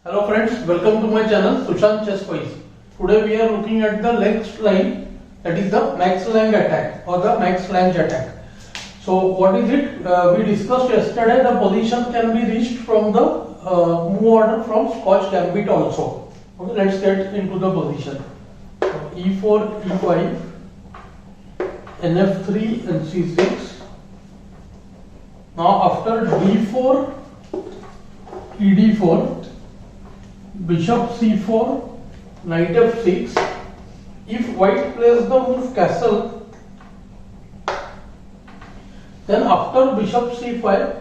Hello friends, welcome to my channel Sushant Chess Quiz. Today we are looking at the next line, that is the Max-Lange Attack or the Max-Lange Attack. So what is it? We discussed yesterday the position can be reached from the move order from Scotch Gambit also. Okay, let's get into the position. E4, E5, NF3 and C6. Now after D4, ED4, Bishop C4, Knight F6. If white plays the move castle, then after Bishop C5,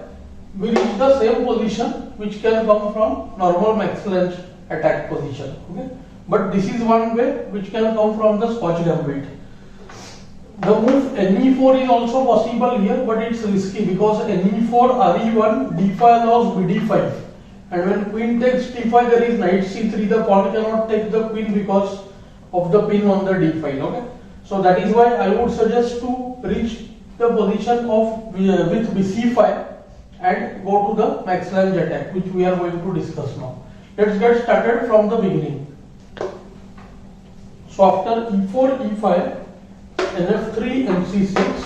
we reach the same position which can come from normal Max-Lange attack position. Okay? But this is one way which can come from the Scotch Gambit. The move NE4 is also possible here, but it's risky because NE4, RE1, D5 allows BD5. And when queen takes d5, there is knight c3. The pawn cannot take the queen because of the pin on the d5. Okay, so that is why I would suggest to reach the position of with bc5 and go to the Max-Lange attack, which we are going to discuss now. Let's get started from the beginning. So after e4, e5, nf3, mc6,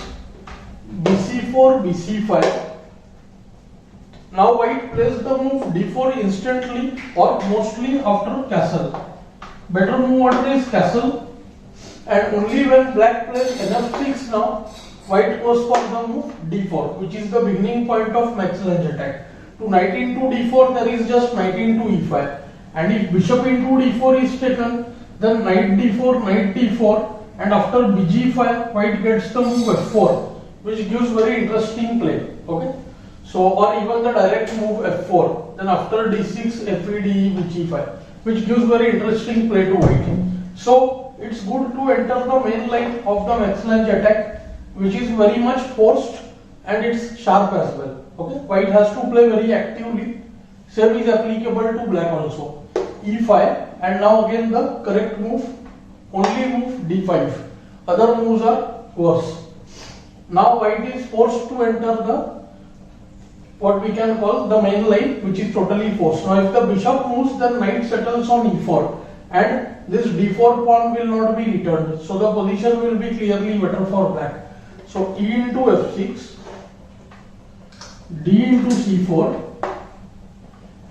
bc4, bc5. Now white plays the move d4 instantly or mostly after castle. Better move order is castle, and only when black plays nf6 now, white goes for the move d4, which is the beginning point of Max-Lange attack. To knight into d4 there is just knight into e5, and if bishop into d4 is taken, then knight d4, knight d4, and after bg5 white gets the move f4, which gives very interesting play. Okay. So, or even the direct move f4, then after d6, fe, de, bg5, which gives very interesting play to white. So, it's good to enter the main line of the Max-Lange attack, which is very much forced and it's sharp as well. Okay, white has to play very actively. Same is applicable to black also. e5, and now again the correct move, only move d5. Other moves are worse. Now white is forced to enter the what we can call the main line, which is totally forced. Now if the bishop moves, then knight settles on e4 and this d4 pawn will not be returned. So the position will be clearly better for black. So e into f6, d into c4,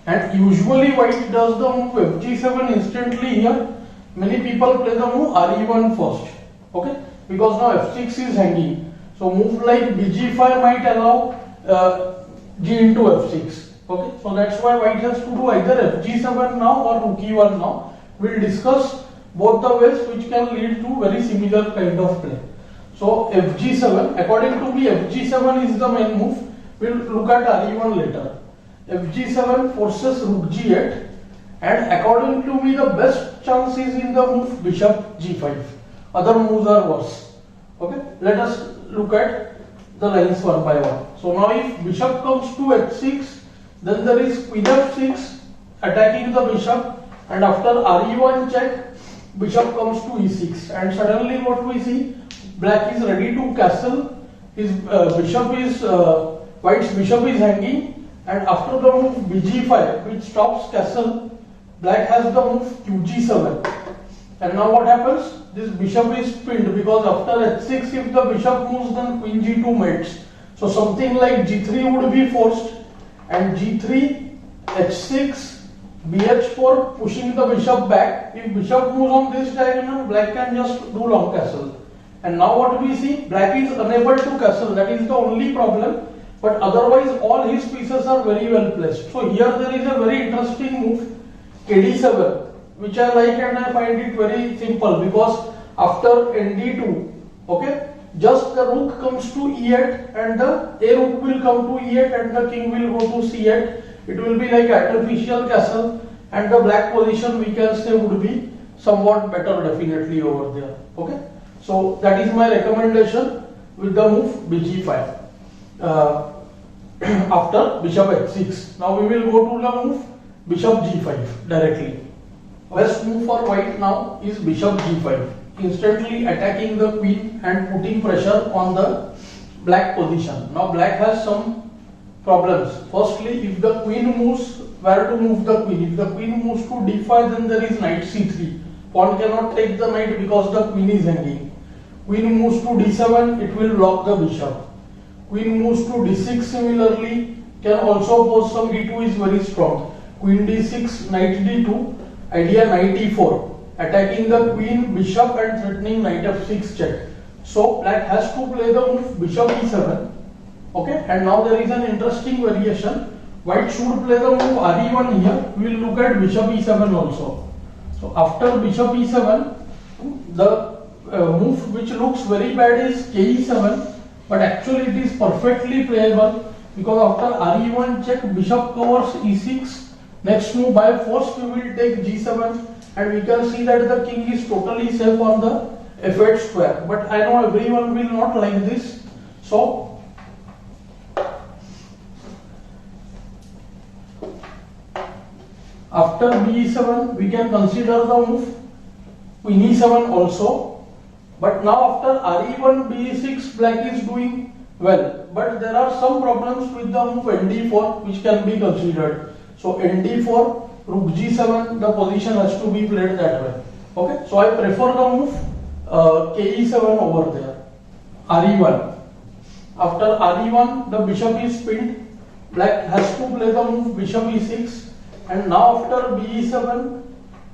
and usually white does the move fg7 instantly here. Many people play the move re1 first. Okay, because now f6 is hanging. So move like bg5 might allow g into f6. Okay, so that's why white has to do either fg7 now or rook e1 now. We'll discuss both the ways which can lead to very similar kind of play. So fg7, according to me, fg7 is the main move. We'll look at re1 later. fg7 forces rook g8, and according to me, the best chance is in the move bishop g5. Other moves are worse. Okay, let us look at the lines one by one. So now if bishop comes to h6, then there is queen f6 attacking the bishop, and after re1 check, bishop comes to e6, and suddenly what we see, black is ready to castle. His white's bishop is hanging, and after the move bg5, which stops castle, black has the move qg7. And now what happens? This bishop is pinned because after h6, if the bishop moves, then queen g2 mates. So something like g3 would be forced, and g3, h6, bh4, pushing the bishop back. If bishop moves on this diagonal, black can just do long castle. And now what we see, black is unable to castle. That is the only problem. But otherwise, all his pieces are very well placed. So here there is a very interesting move, kd7. Which I like, and I find it very simple because after nd2, okay, just the rook comes to e8 and the a rook will come to e8 and the king will go to c8. It will be like artificial castle, and the black position we can say would be somewhat better definitely over there. Okay, so that is my recommendation with the move bg5 after bishop h6. Now we will go to the move bishop g5 directly. Best move for white now is bishop g5, instantly attacking the queen and putting pressure on the black position. Now black has some problems. Firstly, if the queen moves, where to move the queen. If the queen moves to d5, then there is knight c3. Pawn cannot take the knight because the queen is hanging. Queen moves to d7, it will block the bishop. Queen moves to d6 similarly, can also pose some. d2 is very strong. Queen d6, knight d2, idea knight e4, attacking the queen, bishop and threatening knight f6 check. So black has to play the move bishop e7. Okay, and now there is an interesting variation. White should play the move re1 here. We will look at bishop e7 also. So after bishop e7, the move which looks very bad is ke7, but actually it is perfectly playable because after re1 check, bishop covers e6. Next move by force we will take g7, and we can see that the king is totally safe on the f8 square. But I know everyone will not like this. So after b7 we can consider the move queen e7 also. But now after re1 b6 black is doing well, but there are some problems with the move nd4 which can be considered. So nd4, rook g7, the position has to be played that way. Okay, so I prefer the move ke7 over there. re1. After re1, the bishop is pinned. Black has to play the move bishop e6, and now after be7,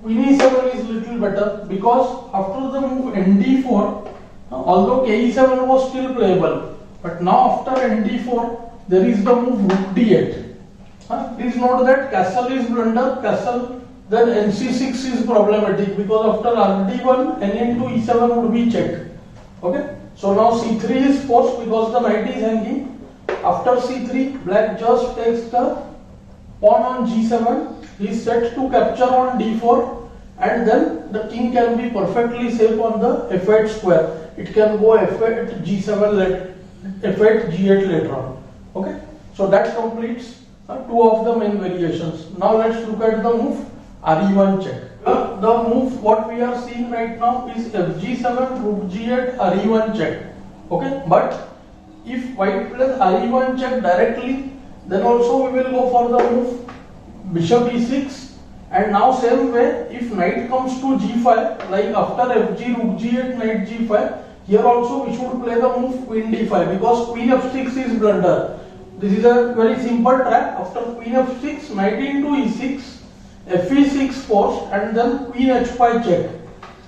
queen e7 is little better because after the move nd4, although ke7 was still playable, but now after nd4 there is the move rook d8. Please note that castle is blunder, castle, then nc6 is problematic because after rd1 n into e7 would be checked. Okay, so now c3 is forced because the knight is hanging. After c3, black just takes the pawn on g7. He is set to capture on d4, and then the king can be perfectly safe on the f8 square. It can go f8 g7 f8 g8 later on. Okay, so that completes two of the main variations. Now let's look at the move re1 check. The move what we are seeing right now is fg7, rook g8, re1 check. Okay, but if white plays re1 check directly, then also we will go for the move bishop e6. And now same way, if knight comes to g5, like after fg, rook g8, knight g5, here also we should play the move queen d5 because queen f6 is blunder. This is a very simple trap. After queen f6, knight into e6, fe6 forced, and then queen h5 check,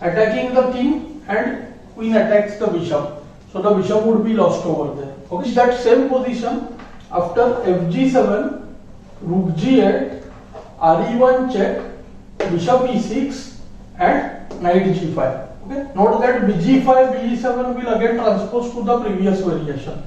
attacking the king, and queen attacks the bishop. So the bishop would be lost over there. Okay, that same position after fg7, rook g8, re1 check, bishop e6, and knight g5. Okay, note that bg5, be7 will again transpose to the previous variation.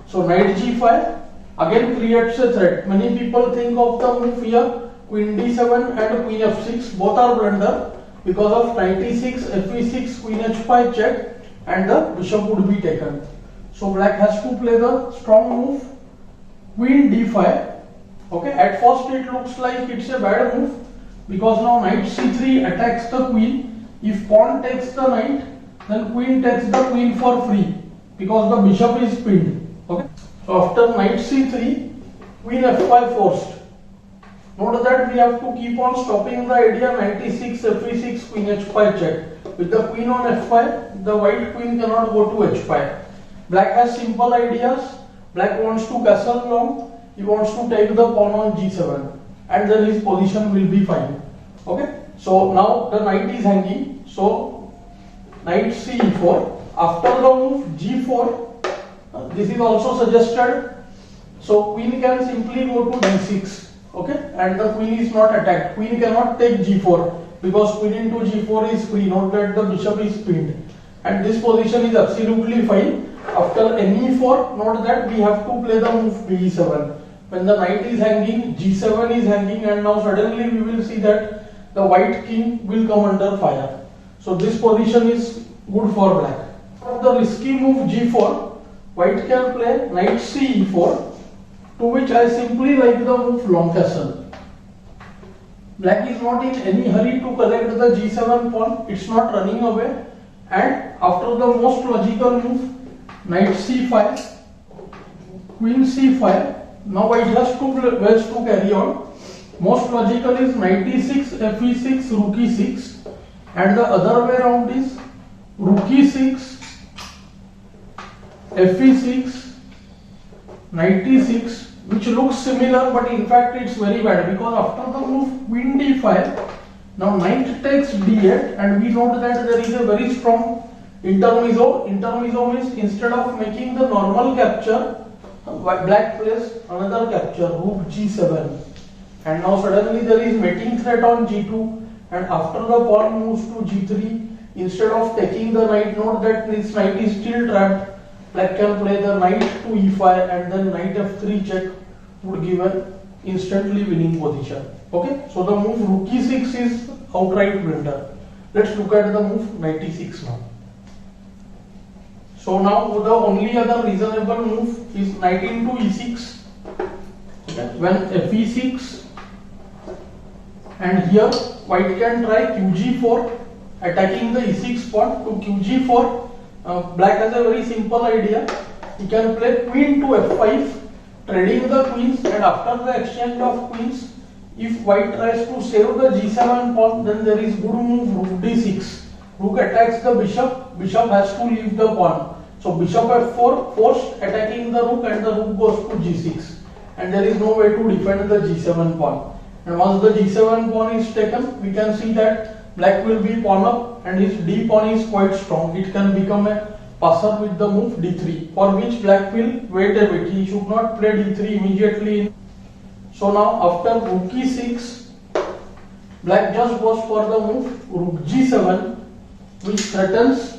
So knight g5 again creates a threat. Many people think of the move here queen d7 and queen f6, both are blunder because of knight e6, fe6, queen h5 check, and the bishop would be taken. So black has to play the strong move queen d5. Okay, at first it looks like it's a bad move because now knight c3 attacks the queen. If pawn takes the knight, then queen takes the queen for free because the bishop is pinned. Okay, so after knight c3, queen f5 forced. Note that we have to keep on stopping the idea knight e6, fe6, queen h5 check. With the queen on f5, the white queen cannot go to h5. Black has simple ideas. Black wants to castle long. He wants to take the pawn on g7, and then his position will be fine. Okay, so now the knight is hanging. So knight c4. After the move g4, this is also suggested. So queen can simply go to d6. Okay, and the queen is not attacked. Queen cannot take g4 because queen into g4 is free. Note that the bishop is pinned, and this position is absolutely fine. After ne4, note that we have to play the move b7. When the knight is hanging, g7 is hanging, and now suddenly we will see that the white king will come under fire. So this position is good for black. For the risky move g4, white can play knight ce4, to which I simply like the move long castle. Black is not in any hurry to collect the g7 pawn, it's not running away, and after the most logical move, knight c5, queen c5, now white has two ways to carry on. Most logical is knight e6, fe6, rook e6, and the other way around is rook e6, fe6, knight e6, which looks similar, but in fact it's very bad, because after the move queen d5, now knight takes d8, and we note that there is a very strong intermezzo. Intermezzo means instead of making the normal capture, black plays another capture, rook g7, and now suddenly there is mating threat on g2, and after the pawn moves to g3, instead of taking the knight, note that this knight is still trapped. Black can play the knight to e5, and then knight f3 check would give an instantly winning position. Okay, so the move rook e6 is outright blunder. Let's look at the move knight e6 now. So now the only other reasonable move is knight into e6. Okay, when fe6, and here white can try qg4, attacking the e6 pawn. To qg4, black has a very simple idea. He can play queen to f5, trading the queens, and after the exchange of queens, if white tries to save the g7 pawn, then there is good move rook d6. Rook attacks the bishop, bishop has to leave the pawn. So bishop f4, forced attacking the rook, and the rook goes to g6. And there is no way to defend the g7 pawn. And once the g7 pawn is taken, we can see that black will be pawn up, and his d pawn is quite strong. It can become a passer with the move d3, for which black will wait a bit. He should not play d3 immediately. So now after rook e6, black just goes for the move rook g7, which threatens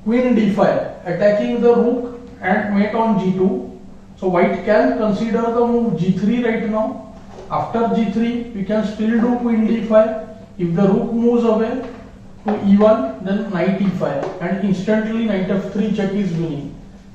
queen d5, attacking the rook and mate on g2. So white can consider the move g3 right now. After g3, we can still do queen d5. If the rook moves away to e1, then knight e5, and instantly knight f3 check is winning.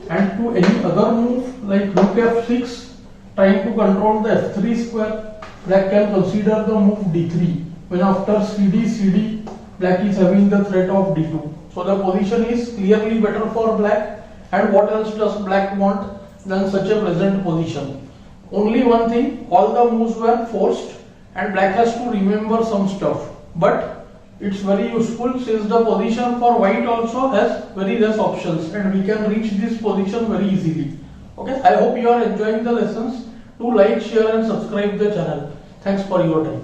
And to any other move like rook f6, trying to control the f3 square, black can consider the move d3, when after cd, black is having the threat of d2. So the position is clearly better for black, and what else does black want than such a pleasant position? Only one thing, all the moves were forced, and black has to remember some stuff. But it's very useful, since the position for white also has very less options, and we can reach this position very easily. Okay, I hope you are enjoying the lessons. Do like, share and subscribe the channel. Thanks for your time.